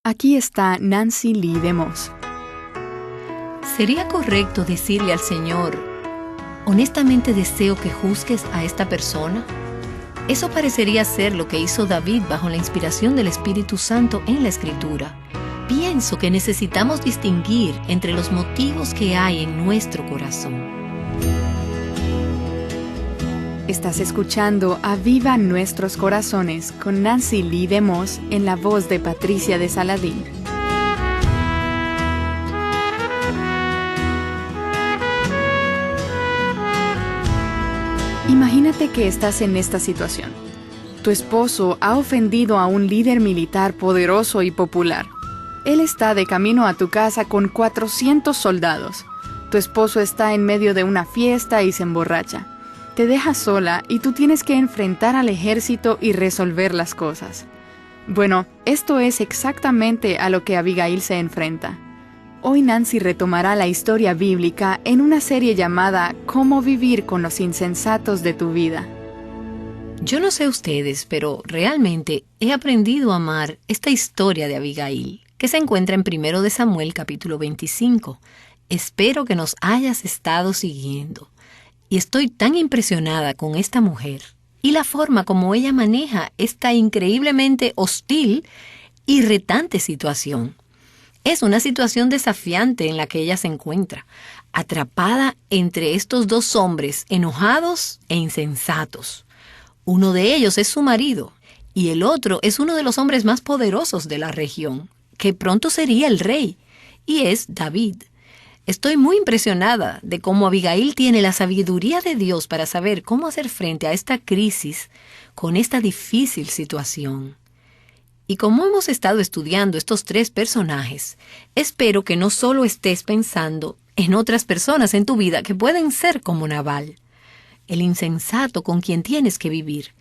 Aquí está Nancy Lee DeMoss. ¿Sería correcto decirle al Señor, honestamente deseo que juzgues a esta persona? Eso parecería ser lo que hizo David bajo la inspiración del Espíritu Santo en la Escritura. Pienso que necesitamos distinguir entre los motivos que hay en nuestro corazón. Estás escuchando Aviva Nuestros Corazones con Nancy Lee DeMoss en la voz de Patricia de Saladín. Imagínate que estás en esta situación. Tu esposo ha ofendido a un líder militar poderoso y popular. Él está de camino a tu casa con 400 soldados. Tu esposo está en medio de una fiesta y se emborracha. Te deja sola y tú tienes que enfrentar al ejército y resolver las cosas. Bueno, esto es exactamente a lo que Abigail se enfrenta. Hoy Nancy retomará la historia bíblica en una serie llamada ¿Cómo vivir con los insensatos de tu vida? Yo no sé ustedes, pero realmente he aprendido a amar esta historia de Abigail, que se encuentra en 1 de Samuel capítulo 25. Espero que nos hayas estado siguiendo. Y estoy tan impresionada con esta mujer y la forma como ella maneja esta increíblemente hostil y retante situación. Es una situación desafiante en la que ella se encuentra, atrapada entre estos dos hombres enojados e insensatos. Uno de ellos es su marido y el otro es uno de los hombres más poderosos de la región, que pronto sería el rey, y es David. Estoy muy impresionada de cómo Abigail tiene la sabiduría de Dios para saber cómo hacer frente a esta crisis con esta difícil situación. Y como hemos estado estudiando estos tres personajes, espero que no solo estés pensando en otras personas en tu vida que pueden ser como Nabal, el insensato con quien tienes que vivir,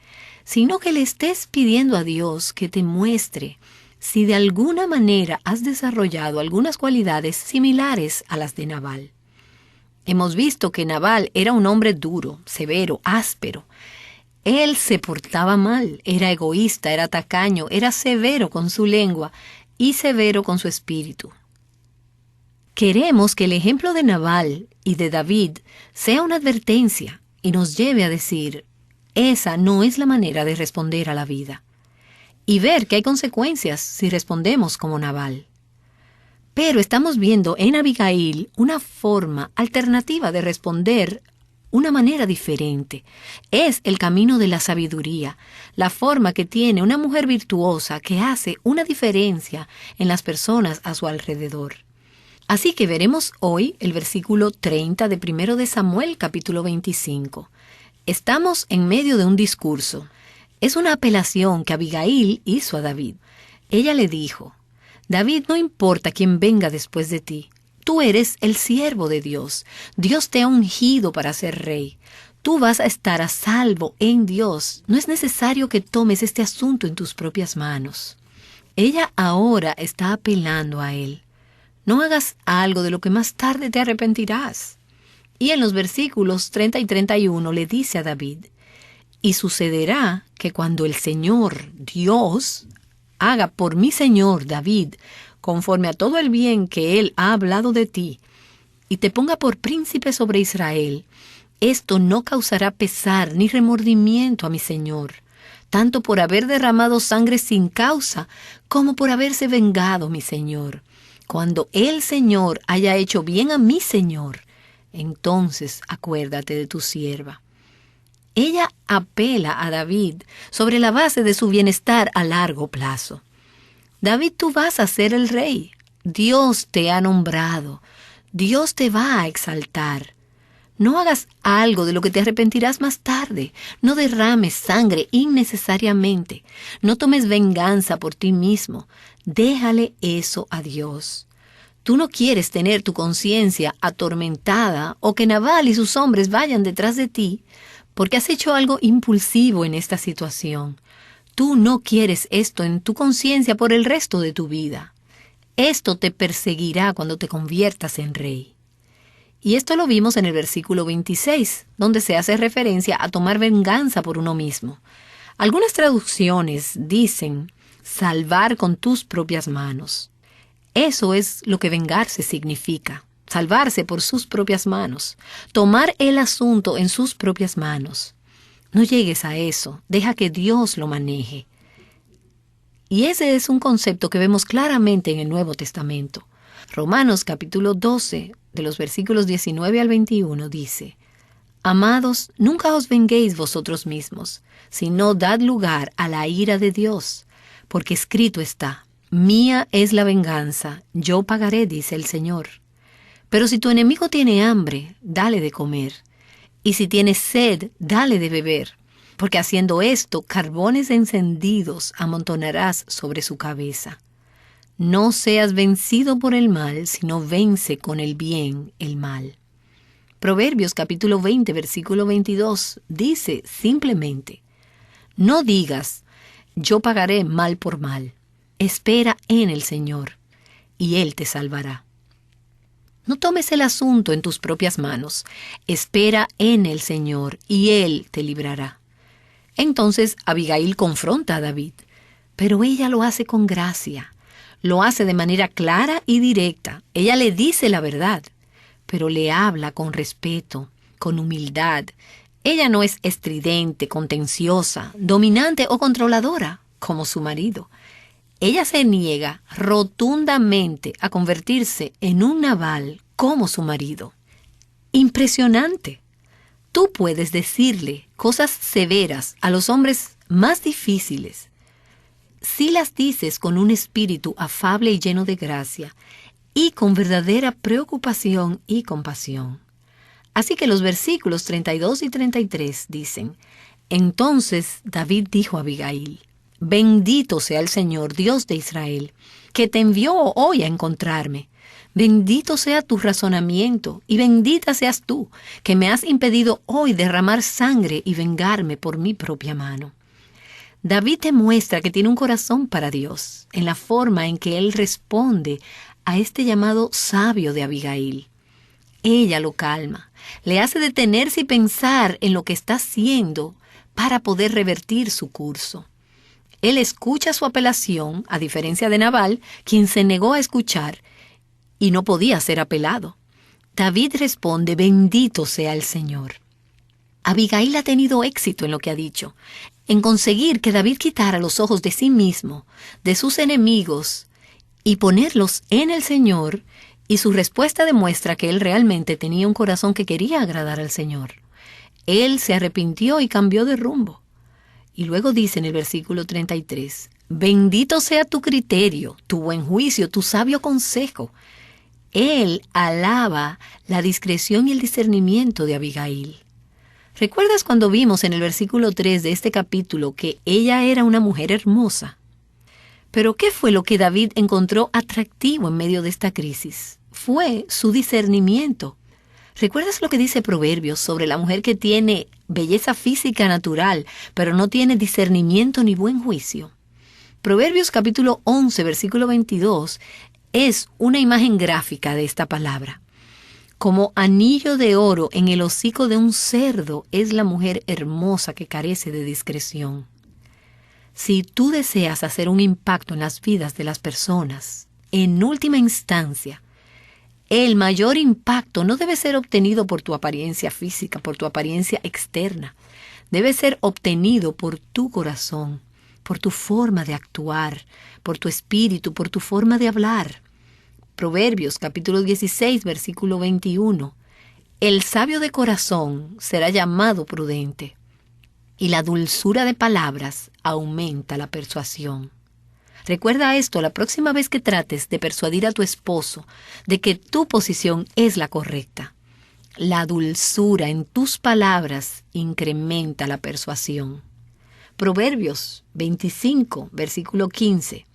sino que le estés pidiendo a Dios que te muestre si de alguna manera has desarrollado algunas cualidades similares a las de Nabal. Hemos visto que Nabal era un hombre duro, severo, áspero. Él se portaba mal, era egoísta, era tacaño, era severo con su lengua y severo con su espíritu. Queremos que el ejemplo de Nabal y de David sea una advertencia y nos lleve a decir, esa no es la manera de responder a la vida. Y ver que hay consecuencias si respondemos como Nabal. Pero estamos viendo en Abigail una forma alternativa de responder, una manera diferente. Es el camino de la sabiduría, la forma que tiene una mujer virtuosa que hace una diferencia en las personas a su alrededor. Así que veremos hoy el versículo 30 de 1 de Samuel capítulo 25. Estamos en medio de un discurso. Es una apelación que Abigail hizo a David. Ella le dijo, David, no importa quién venga después de ti. Tú eres el siervo de Dios. Dios te ha ungido para ser rey. Tú vas a estar a salvo en Dios. No es necesario que tomes este asunto en tus propias manos. Ella ahora está apelando a él. No hagas algo de lo que más tarde te arrepentirás. Y en los versículos 30 y 31 le dice a David, y sucederá que cuando el Señor, Dios, haga por mi Señor David, conforme a todo el bien que Él ha hablado de ti, y te ponga por príncipe sobre Israel, esto no causará pesar ni remordimiento a mi Señor, tanto por haber derramado sangre sin causa, como por haberse vengado mi Señor. Cuando el Señor haya hecho bien a mi Señor, entonces acuérdate de tu sierva. Ella apela a David sobre la base de su bienestar a largo plazo. David, tú vas a ser el rey. Dios te ha nombrado. Dios te va a exaltar. No hagas algo de lo que te arrepentirás más tarde. No derrames sangre innecesariamente. No tomes venganza por ti mismo. Déjale eso a Dios. Tú no quieres tener tu conciencia atormentada o que Nabal y sus hombres vayan detrás de ti porque has hecho algo impulsivo en esta situación. Tú no quieres esto en tu conciencia por el resto de tu vida. Esto te perseguirá cuando te conviertas en rey. Y esto lo vimos en el versículo 26, donde se hace referencia a tomar venganza por uno mismo. Algunas traducciones dicen, salvar con tus propias manos. Eso es lo que vengarse significa. Salvarse por sus propias manos. Tomar el asunto en sus propias manos. No llegues a eso. Deja que Dios lo maneje. Y ese es un concepto que vemos claramente en el Nuevo Testamento. Romanos capítulo 12, de los versículos 19 al 21, dice: Amados, nunca os venguéis vosotros mismos, sino dad lugar a la ira de Dios, porque escrito está: Mía es la venganza, yo pagaré, dice el Señor. Pero si tu enemigo tiene hambre, dale de comer, y si tiene sed, dale de beber, porque haciendo esto, carbones encendidos amontonarás sobre su cabeza. No seas vencido por el mal, sino vence con el bien el mal. Proverbios capítulo 20, versículo 22, dice simplemente: No digas, yo pagaré mal por mal. Espera en el Señor, y Él te salvará. No tomes el asunto en tus propias manos. Espera en el Señor, y Él te librará. Entonces Abigail confronta a David, pero ella lo hace con gracia. Lo hace de manera clara y directa. Ella le dice la verdad, pero le habla con respeto, con humildad. Ella no es estridente, contenciosa, dominante o controladora, como su marido. Ella se niega rotundamente a convertirse en un Nabal como su marido. Impresionante. Tú puedes decirle cosas severas a los hombres más difíciles si las dices con un espíritu afable y lleno de gracia y con verdadera preocupación y compasión. Así que los versículos 32 y 33 dicen: Entonces David dijo a Abigail: Bendito sea el Señor, Dios de Israel, que te envió hoy a encontrarme. Bendito sea tu razonamiento y bendita seas tú, que me has impedido hoy derramar sangre y vengarme por mi propia mano. David demuestra que tiene un corazón para Dios en la forma en que él responde a este llamado sabio de Abigail. Ella lo calma, le hace detenerse y pensar en lo que está haciendo para poder revertir su curso. Él escucha su apelación, a diferencia de Nabal, quien se negó a escuchar y no podía ser apelado. David responde: Bendito sea el Señor. Abigail ha tenido éxito en lo que ha dicho, en conseguir que David quitara los ojos de sí mismo, de sus enemigos, y ponerlos en el Señor, y su respuesta demuestra que él realmente tenía un corazón que quería agradar al Señor. Él se arrepintió y cambió de rumbo. Y luego dice en el versículo 33, Bendito sea tu criterio, tu buen juicio, tu sabio consejo. Él alaba la discreción y el discernimiento de Abigail. ¿Recuerdas cuando vimos en el versículo 3 de este capítulo que ella era una mujer hermosa? Pero ¿qué fue lo que David encontró atractivo en medio de esta crisis? Fue su discernimiento. ¿Recuerdas lo que dice Proverbios sobre la mujer que tiene belleza física natural, pero no tiene discernimiento ni buen juicio? Proverbios capítulo 11, versículo 22, es una imagen gráfica de esta palabra. Como anillo de oro en el hocico de un cerdo es la mujer hermosa que carece de discreción. Si tú deseas hacer un impacto en las vidas de las personas, en última instancia, el mayor impacto no debe ser obtenido por tu apariencia física, por tu apariencia externa. Debe ser obtenido por tu corazón, por tu forma de actuar, por tu espíritu, por tu forma de hablar. Proverbios capítulo 16, versículo 21. El sabio de corazón será llamado prudente, y la dulzura de palabras aumenta la persuasión. Recuerda esto la próxima vez que trates de persuadir a tu esposo de que tu posición es la correcta. La dulzura en tus palabras incrementa la persuasión. Proverbios 25, versículo 15.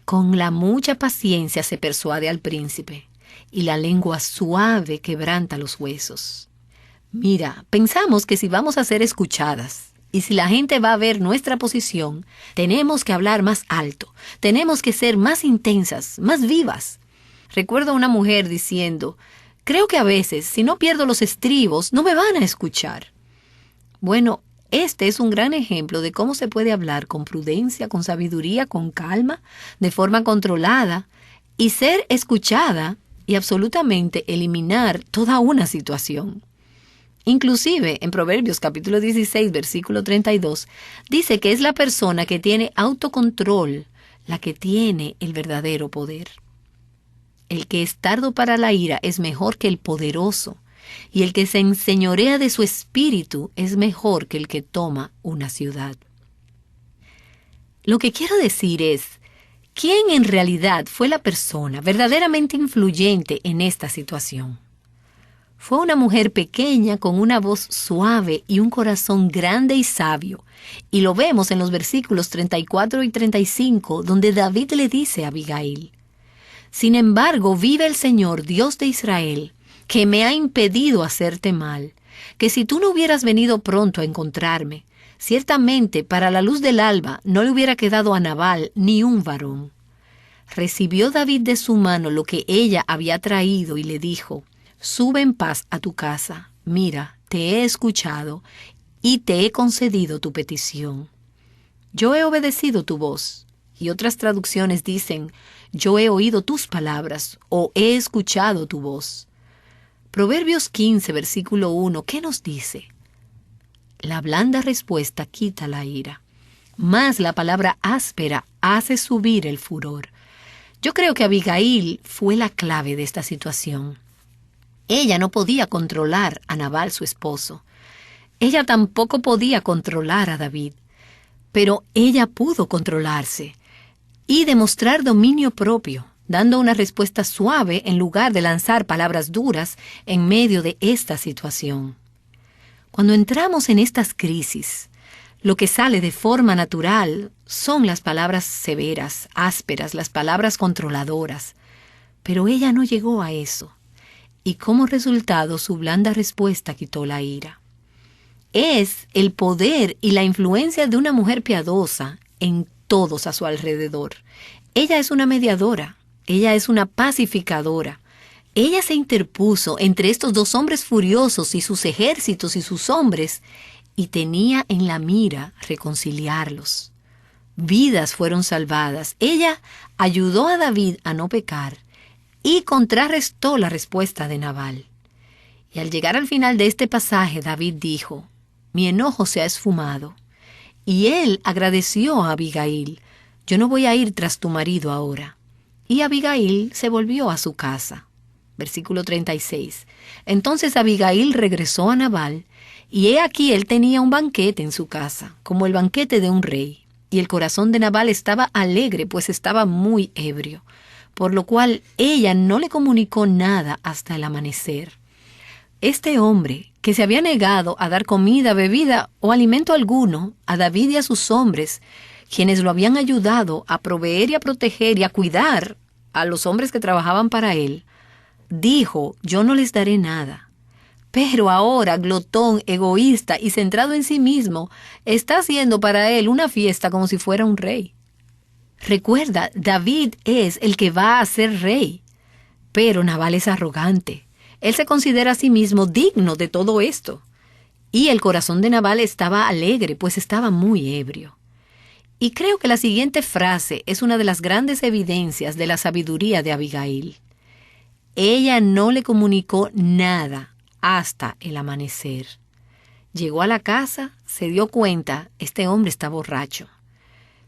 Con la mucha paciencia se persuade al príncipe, y la lengua suave quebranta los huesos. Mira, pensamos que si vamos a ser escuchadas, y si la gente va a ver nuestra posición, tenemos que hablar más alto, tenemos que ser más intensas, más vivas. Recuerdo a una mujer diciendo, creo que a veces, si no pierdo los estribos, no me van a escuchar. Bueno, Este es un gran ejemplo de cómo se puede hablar con prudencia, con sabiduría, con calma, de forma controlada y ser escuchada y absolutamente eliminar toda una situación. Inclusive en Proverbios capítulo 16, versículo 32, dice que es la persona que tiene autocontrol la que tiene el verdadero poder. El que es tardo para la ira es mejor que el poderoso, y el que se enseñorea de su espíritu es mejor que el que toma una ciudad. Lo que quiero decir es, ¿quién en realidad fue la persona verdaderamente influyente en esta situación? Fue una mujer pequeña con una voz suave y un corazón grande y sabio. Y lo vemos en los versículos 34 y 35, donde David le dice a Abigail: «Sin embargo, vive el Señor, Dios de Israel, que me ha impedido hacerte mal, que si tú no hubieras venido pronto a encontrarme, ciertamente para la luz del alba no le hubiera quedado a Nabal ni un varón». Recibió David de su mano lo que ella había traído y le dijo: «Sube en paz a tu casa. Mira, te he escuchado y te he concedido tu petición. Yo he obedecido tu voz». Y otras traducciones dicen: «Yo he oído tus palabras» o «he escuchado tu voz». Proverbios 15, versículo 1, ¿qué nos dice? La blanda respuesta quita la ira, mas la palabra áspera hace subir el furor. Yo creo que Abigail fue la clave de esta situación. Ella no podía controlar a Nabal, su esposo. Ella tampoco podía controlar a David. Pero ella pudo controlarse y demostrar dominio propio, dando una respuesta suave en lugar de lanzar palabras duras en medio de esta situación. Cuando entramos en estas crisis, lo que sale de forma natural son las palabras severas, ásperas, las palabras controladoras. Pero ella no llegó a eso. Y como resultado, su blanda respuesta quitó la ira. Es el poder y la influencia de una mujer piadosa en todos a su alrededor. Ella es una mediadora, ella es una pacificadora. Ella se interpuso entre estos dos hombres furiosos y sus ejércitos y sus hombres, y tenía en la mira reconciliarlos. Vidas fueron salvadas. Ella ayudó a David a no pecar y contrarrestó la respuesta de Nabal. Y al llegar al final de este pasaje, David dijo: «Mi enojo se ha esfumado». Y él agradeció a Abigail: «Yo no voy a ir tras tu marido ahora». Y Abigail se volvió a su casa. Versículo 36. Entonces Abigail regresó a Nabal, y he aquí él tenía un banquete en su casa, como el banquete de un rey. Y el corazón de Nabal estaba alegre, pues estaba muy ebrio, por lo cual ella no le comunicó nada hasta el amanecer. Este hombre, que se había negado a dar comida, bebida o alimento alguno a David y a sus hombres, quienes lo habían ayudado a proveer y a proteger y a cuidar a los hombres que trabajaban para él, dijo: «Yo no les daré nada». Pero ahora, glotón, egoísta y centrado en sí mismo, está haciendo para él una fiesta como si fuera un rey. Recuerda, David es el que va a ser rey, pero Nabal es arrogante. Él se considera a sí mismo digno de todo esto. Y el corazón de Nabal estaba alegre, pues estaba muy ebrio. Y creo que la siguiente frase es una de las grandes evidencias de la sabiduría de Abigail. Ella no le comunicó nada hasta el amanecer. Llegó a la casa, se dio cuenta, este hombre está borracho.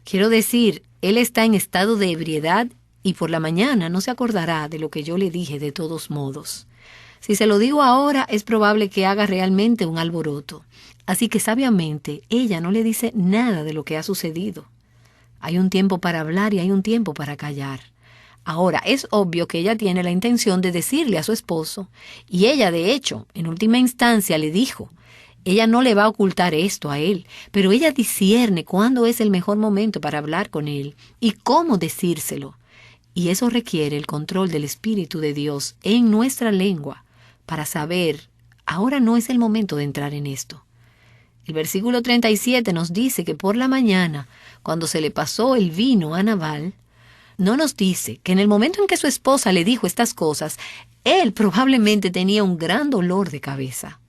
Quiero decir, él está en estado de ebriedad y por la mañana no se acordará de lo que yo le dije de todos modos. Si se lo digo ahora, es probable que haga realmente un alboroto. Así que sabiamente ella no le dice nada de lo que ha sucedido. Hay un tiempo para hablar y hay un tiempo para callar. Ahora, es obvio que ella tiene la intención de decirle a su esposo, y ella, de hecho, en última instancia le dijo. Ella no le va a ocultar esto a él, pero ella discierne cuándo es el mejor momento para hablar con él y cómo decírselo. Y eso requiere el control del Espíritu de Dios en nuestra lengua para saber, ahora no es el momento de entrar en esto. El versículo 37 nos dice que por la mañana, cuando se le pasó el vino a Nabal, no nos dice que en el momento en que su esposa le dijo estas cosas, él probablemente tenía un gran dolor de cabeza.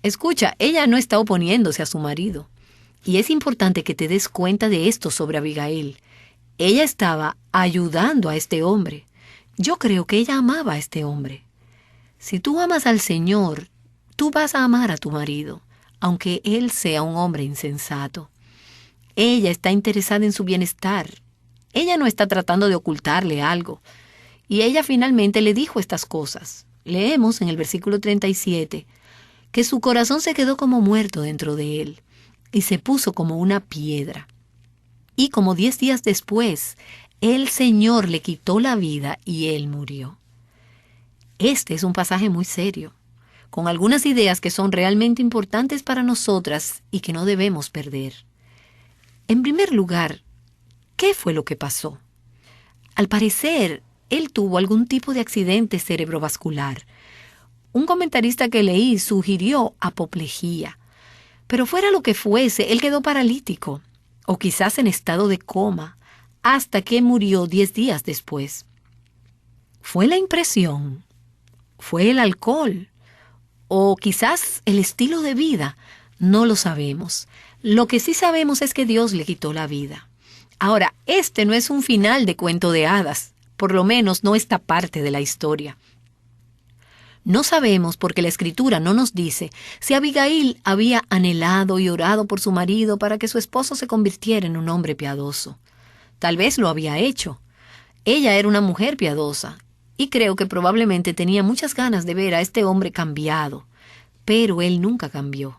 Escucha, ella no está oponiéndose a su marido. Y es importante que te des cuenta de esto sobre Abigail. Ella estaba ayudando a este hombre. Yo creo que ella amaba a este hombre. Si tú amas al Señor, tú vas a amar a tu marido, aunque él sea un hombre insensato. Ella está interesada en su bienestar. Ella no está tratando de ocultarle algo. Y ella finalmente le dijo estas cosas. Leemos en el versículo 37 que su corazón se quedó como muerto dentro de él y se puso como una piedra. Y como 10 días después, el Señor le quitó la vida y él murió. Este es un pasaje muy serio, con algunas ideas que son realmente importantes para nosotras y que no debemos perder. En primer lugar, ¿qué fue lo que pasó? Al parecer, él tuvo algún tipo de accidente cerebrovascular. Un comentarista que leí sugirió apoplejía. Pero fuera lo que fuese, él quedó paralítico, o quizás en estado de coma, hasta que murió 10 días después. ¿Fue la impresión? ¿Fue el alcohol? ¿O quizás el estilo de vida? No lo sabemos. Lo que sí sabemos es que Dios le quitó la vida. Ahora, este no es un final de cuento de hadas, por lo menos no esta parte de la historia. No sabemos, porque la Escritura no nos dice, si Abigail había anhelado y orado por su marido para que su esposo se convirtiera en un hombre piadoso. Tal vez lo había hecho. Ella era una mujer piadosa, y creo que probablemente tenía muchas ganas de ver a este hombre cambiado, pero él nunca cambió.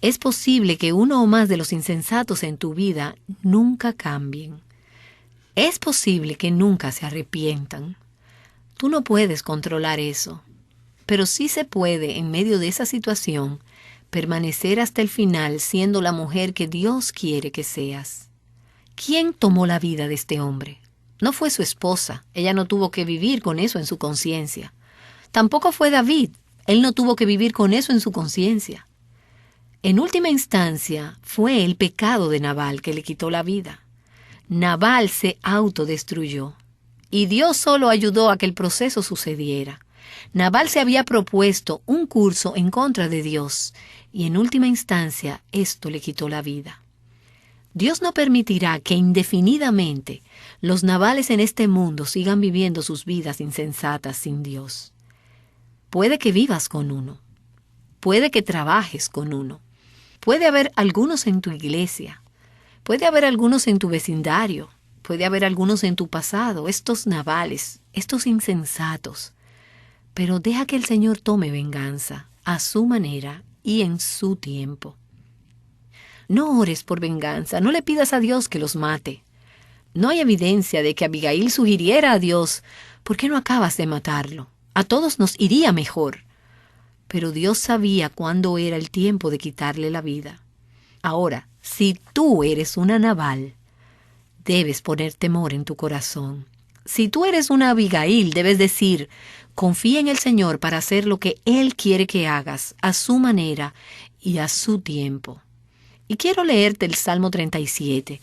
Es posible que uno o más de los insensatos en tu vida nunca cambien. Es posible que nunca se arrepientan. Tú no puedes controlar eso, pero sí se puede, en medio de esa situación, permanecer hasta el final siendo la mujer que Dios quiere que seas. ¿Quién tomó la vida de este hombre? No fue su esposa, ella no tuvo que vivir con eso en su conciencia. Tampoco fue David, él no tuvo que vivir con eso en su conciencia. En última instancia, fue el pecado de Nabal que le quitó la vida. Nabal se autodestruyó. Y Dios solo ayudó a que el proceso sucediera. Nabal se había propuesto un curso en contra de Dios, y en última instancia esto le quitó la vida. Dios no permitirá que indefinidamente los Nabales en este mundo sigan viviendo sus vidas insensatas sin Dios. Puede que vivas con uno. Puede que trabajes con uno. Puede haber algunos en tu iglesia. Puede haber algunos en tu vecindario. Puede haber algunos en tu pasado, estos Nabales, estos insensatos. Pero deja que el Señor tome venganza a su manera y en su tiempo. No ores por venganza, no le pidas a Dios que los mate. No hay evidencia de que Abigail sugiriera a Dios, ¿por qué no acabas de matarlo? A todos nos iría mejor. Pero Dios sabía cuándo era el tiempo de quitarle la vida. Ahora, si tú eres una Nabal, debes poner temor en tu corazón. Si tú eres una Abigail, debes decir, confía en el Señor para hacer lo que Él quiere que hagas, a su manera y a su tiempo. Y quiero leerte el Salmo 37.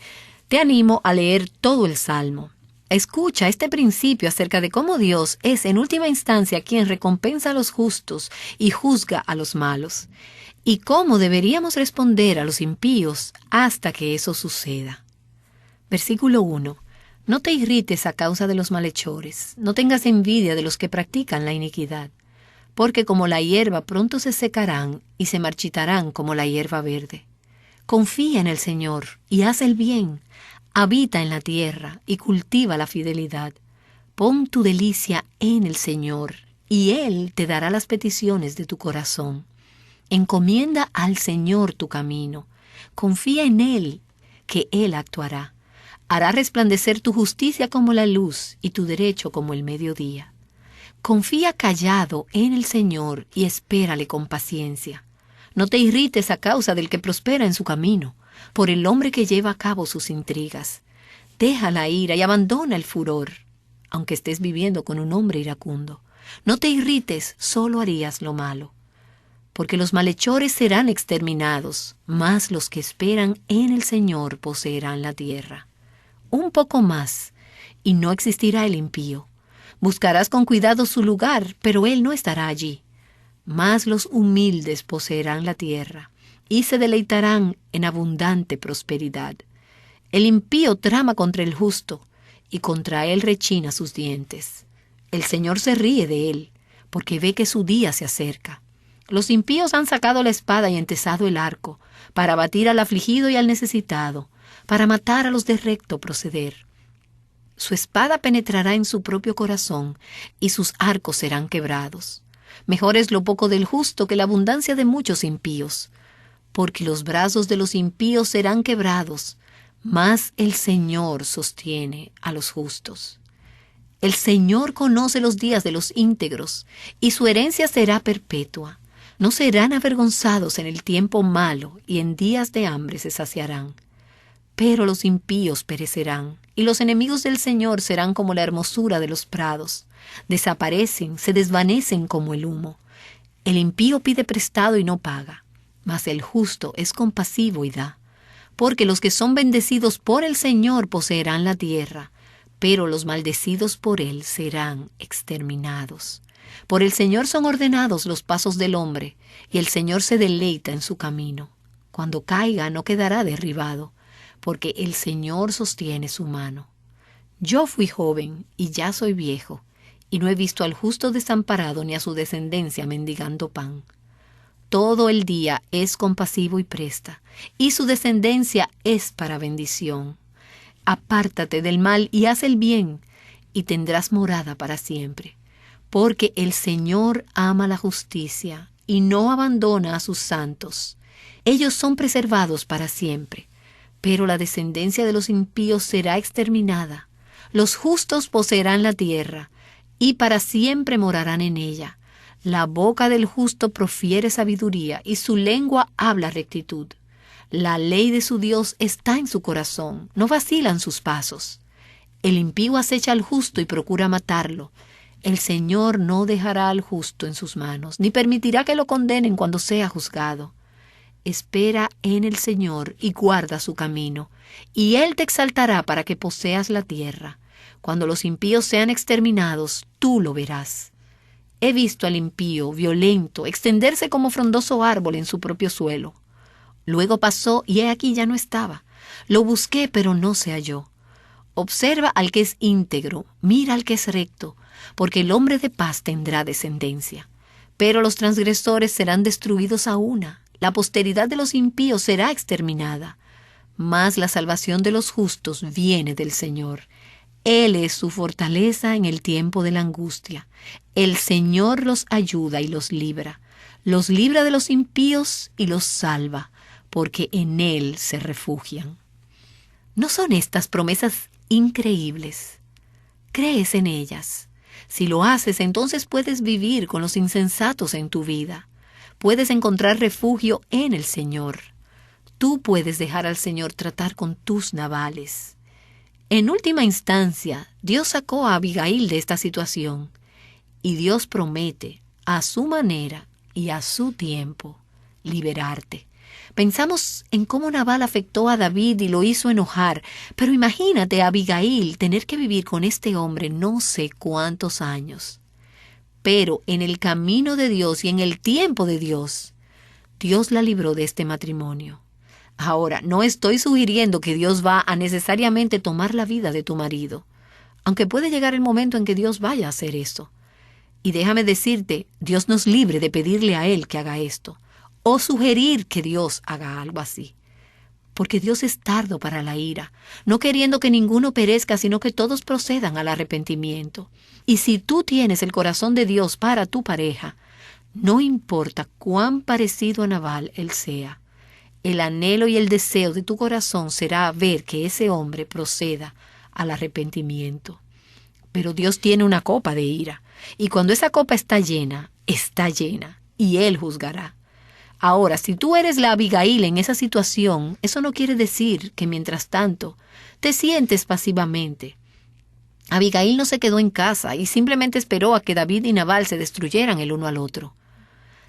Te animo a leer todo el Salmo. Escucha este principio acerca de cómo Dios es en última instancia quien recompensa a los justos y juzga a los malos, y cómo deberíamos responder a los impíos hasta que eso suceda. Versículo 1. No te irrites a causa de los malhechores, no tengas envidia de los que practican la iniquidad, porque como la hierba pronto se secarán y se marchitarán como la hierba verde. Confía en el Señor y haz el bien, habita en la tierra y cultiva la fidelidad. Pon tu delicia en el Señor y Él te dará las peticiones de tu corazón. Encomienda al Señor tu camino, confía en Él, que Él actuará. Hará resplandecer tu justicia como la luz y tu derecho como el mediodía. Confía callado en el Señor y espérale con paciencia. No te irrites a causa del que prospera en su camino, por el hombre que lleva a cabo sus intrigas. Deja la ira y abandona el furor, aunque estés viviendo con un hombre iracundo. No te irrites, solo harías lo malo. Porque los malhechores serán exterminados, mas los que esperan en el Señor poseerán la tierra. Un poco más, y no existirá el impío. Buscarás con cuidado su lugar, pero él no estará allí. mas los humildes poseerán la tierra y se deleitarán en abundante prosperidad. El impío trama contra el justo y contra él rechina sus dientes. El Señor se ríe de él porque ve que su día se acerca. Los impíos han sacado la espada y entesado el arco para abatir al afligido y al necesitado, para matar a los de recto proceder. Su espada penetrará en su propio corazón y sus arcos serán quebrados. Mejor es lo poco del justo que la abundancia de muchos impíos, porque los brazos de los impíos serán quebrados, mas el Señor sostiene a los justos. El Señor conoce los días de los íntegros, y su herencia será perpetua. No serán avergonzados en el tiempo malo, y en días de hambre se saciarán. Pero los impíos perecerán, y los enemigos del Señor serán como la hermosura de los prados. Desaparecen, se desvanecen como el humo. El impío pide prestado y no paga, mas el justo es compasivo y da. Porque los que son bendecidos por el Señor poseerán la tierra, pero los maldecidos por él serán exterminados. Por el Señor son ordenados los pasos del hombre, y el Señor se deleita en su camino. Cuando caiga no quedará derribado, porque el Señor sostiene su mano. Yo fui joven y ya soy viejo, y no he visto al justo desamparado ni a su descendencia mendigando pan. Todo el día es compasivo y presta, y su descendencia es para bendición. Apártate del mal y haz el bien, y tendrás morada para siempre. Porque el Señor ama la justicia y no abandona a sus santos. Ellos son preservados para siempre, pero la descendencia de los impíos será exterminada. Los justos poseerán la tierra, y para siempre morarán en ella. La boca del justo profiere sabiduría, y su lengua habla rectitud. La ley de su Dios está en su corazón, no vacilan sus pasos. El impío acecha al justo y procura matarlo. El Señor no dejará al justo en sus manos, ni permitirá que lo condenen cuando sea juzgado. Espera en el Señor y guarda su camino, y Él te exaltará para que poseas la tierra. Cuando los impíos sean exterminados, tú lo verás. He visto al impío, violento, extenderse como frondoso árbol en su propio suelo. Luego pasó y he aquí ya no estaba. Lo busqué, pero no se halló. Observa al que es íntegro, mira al que es recto, porque el hombre de paz tendrá descendencia. Pero los transgresores serán destruidos a una, la posteridad de los impíos será exterminada. Mas la salvación de los justos viene del Señor. Él es su fortaleza en el tiempo de la angustia. El Señor los ayuda y los libra de los impíos y los salva, porque en Él se refugian. ¿No son estas promesas increíbles? ¿Crees en ellas? Si lo haces, entonces puedes vivir con los insensatos en tu vida. Puedes encontrar refugio en el Señor. Tú puedes dejar al Señor tratar con tus navales. En última instancia, Dios sacó a Abigail de esta situación, y Dios promete, a su manera y a su tiempo, liberarte. Pensamos en cómo Nabal afectó a David y lo hizo enojar, pero imagínate a Abigail tener que vivir con este hombre no sé cuántos años. Pero en el camino de Dios y en el tiempo de Dios, Dios la libró de este matrimonio. Ahora, no estoy sugiriendo que Dios va a necesariamente tomar la vida de tu marido, aunque puede llegar el momento en que Dios vaya a hacer eso. Y déjame decirte, Dios nos libre de pedirle a Él que haga esto, o sugerir que Dios haga algo así. Porque Dios es tardo para la ira, no queriendo que ninguno perezca, sino que todos procedan al arrepentimiento. Y si tú tienes el corazón de Dios para tu pareja, no importa cuán parecido a Nabal él sea, el anhelo y el deseo de tu corazón será ver que ese hombre proceda al arrepentimiento. Pero Dios tiene una copa de ira, y cuando esa copa está llena, y Él juzgará. Ahora, si tú eres la Abigail en esa situación, eso no quiere decir que mientras tanto te sientes pasivamente. Abigail no se quedó en casa y simplemente esperó a que David y Nabal se destruyeran el uno al otro.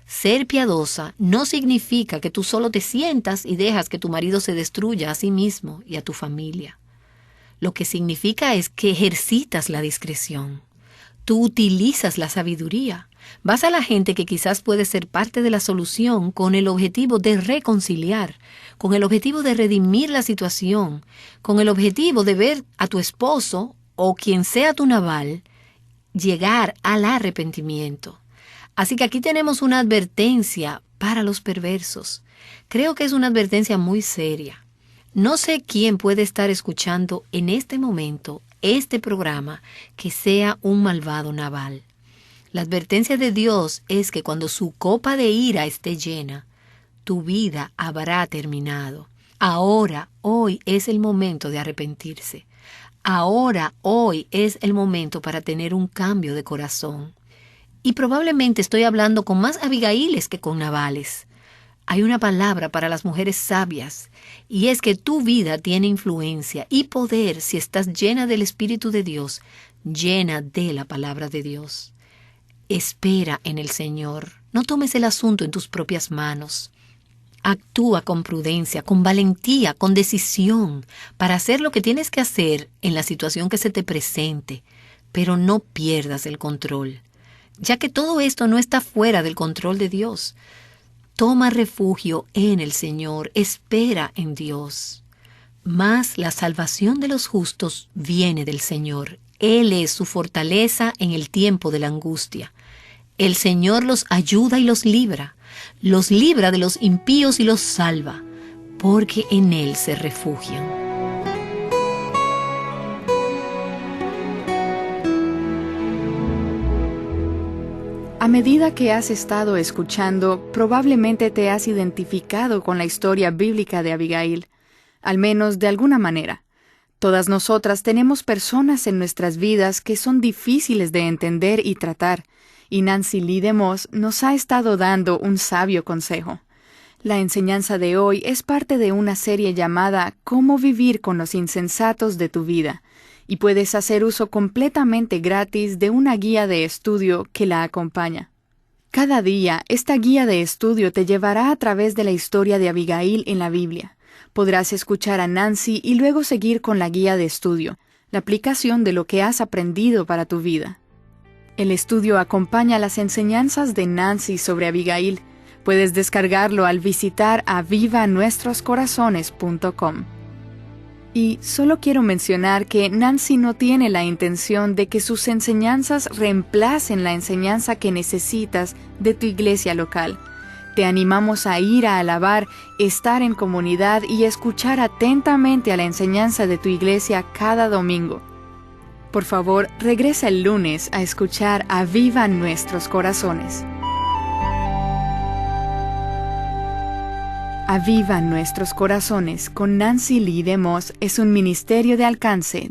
Ser piadosa no significa que tú solo te sientas y dejas que tu marido se destruya a sí mismo y a tu familia. Lo que significa es que ejercitas la discreción. Tú utilizas la sabiduría. Vas a la gente que quizás puede ser parte de la solución con el objetivo de reconciliar, con el objetivo de redimir la situación, con el objetivo de ver a tu esposo o quien sea tu Nabal llegar al arrepentimiento. Así que aquí tenemos una advertencia para los perversos. Creo que es una advertencia muy seria. No sé quién puede estar escuchando en este momento este programa que sea un malvado Nabal. La advertencia de Dios es que cuando su copa de ira esté llena, tu vida habrá terminado. Ahora, hoy es el momento de arrepentirse. Ahora, hoy es el momento para tener un cambio de corazón. Y probablemente estoy hablando con más Abigailes que con Nabales. Hay una palabra para las mujeres sabias, y es que tu vida tiene influencia y poder si estás llena del Espíritu de Dios, llena de la palabra de Dios. Espera en el Señor. No tomes el asunto en tus propias manos. Actúa con prudencia, con valentía, con decisión, para hacer lo que tienes que hacer en la situación que se te presente, pero no pierdas el control, ya que todo esto no está fuera del control de Dios. Toma refugio en el Señor, espera en Dios. Mas la salvación de los justos viene del Señor. Él es su fortaleza en el tiempo de la angustia. El Señor los ayuda y los libra de los impíos y los salva, porque en Él se refugian. A medida que has estado escuchando, probablemente te has identificado con la historia bíblica de Abigail, al menos de alguna manera. Todas nosotras tenemos personas en nuestras vidas que son difíciles de entender y tratar, y Nancy Lee DeMoss nos ha estado dando un sabio consejo. La enseñanza de hoy es parte de una serie llamada Cómo vivir con los insensatos de tu vida, y puedes hacer uso completamente gratis de una guía de estudio que la acompaña. Cada día, esta guía de estudio te llevará a través de la historia de Abigail en la Biblia. Podrás escuchar a Nancy y luego seguir con la guía de estudio, la aplicación de lo que has aprendido para tu vida. El estudio acompaña las enseñanzas de Nancy sobre Abigail. Puedes descargarlo al visitar avivanuestroscorazones.com. Y solo quiero mencionar que Nancy no tiene la intención de que sus enseñanzas reemplacen la enseñanza que necesitas de tu iglesia local. Te animamos a ir a alabar, estar en comunidad y escuchar atentamente a la enseñanza de tu iglesia cada domingo. Por favor, regresa el lunes a escuchar Aviva Nuestros Corazones. Aviva Nuestros Corazones con Nancy Lee DeMoss es un ministerio de alcance